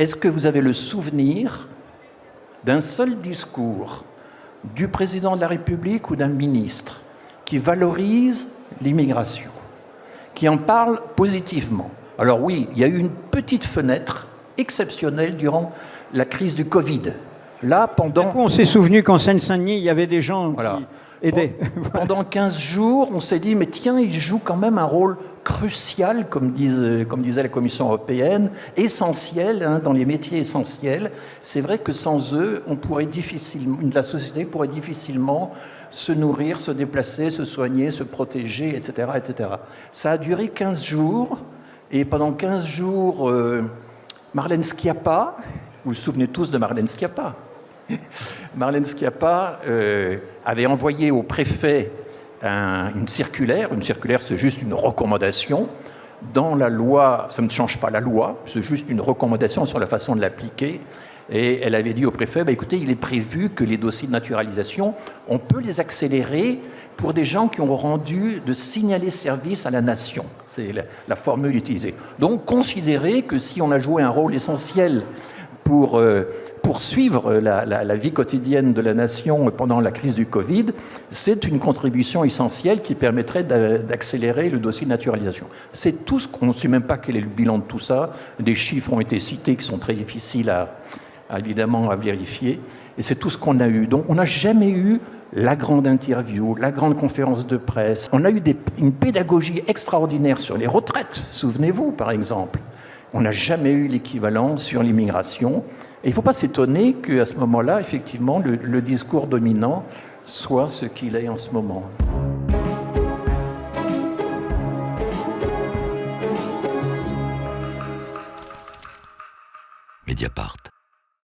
Est-ce que vous avez le souvenir d'un seul discours du président de la République ou d'un ministre qui valorise l'immigration, qui en parle positivement? Alors oui, il y a eu une petite fenêtre exceptionnelle durant la crise du Covid. Là, pendant... On s'est souvenu qu'en Seine-Saint-Denis, il y avait des gens qui aidaient. Pendant 15 jours, on s'est dit, mais tiens, il joue quand même un rôle crucial, comme disait la Commission européenne, essentiel, hein, dans les métiers essentiels. C'est vrai que sans eux, la société pourrait difficilement se nourrir, se déplacer, se soigner, se protéger, etc., etc. Ça a duré 15 jours, et pendant 15 jours, Marlène Schiappa, vous vous souvenez tous de Marlène Schiappa. Marlène Schiappa avait envoyé au préfet une circulaire. Une circulaire, c'est juste une recommandation. Dans la loi, ça ne change pas la loi, c'est juste une recommandation sur la façon de l'appliquer. Et elle avait dit au préfet, écoutez, il est prévu que les dossiers de naturalisation, on peut les accélérer pour des gens qui ont rendu de signaler service à la nation. C'est la formule utilisée. Donc, considérez que si on a joué un rôle essentiel pour poursuivre la vie quotidienne de la nation pendant la crise du Covid, c'est une contribution essentielle qui permettrait d'accélérer le dossier de naturalisation. C'est tout ce qu'on ne sait même pas quel est le bilan de tout ça. Des chiffres ont été cités qui sont très difficiles évidemment à vérifier. Et c'est tout ce qu'on a eu. Donc on n'a jamais eu la grande interview, la grande conférence de presse. On a eu une pédagogie extraordinaire sur les retraites, souvenez-vous par exemple. On n'a jamais eu l'équivalent sur l'immigration. Et il ne faut pas s'étonner qu'à ce moment-là, effectivement, le discours dominant soit ce qu'il est en ce moment. Mediapart.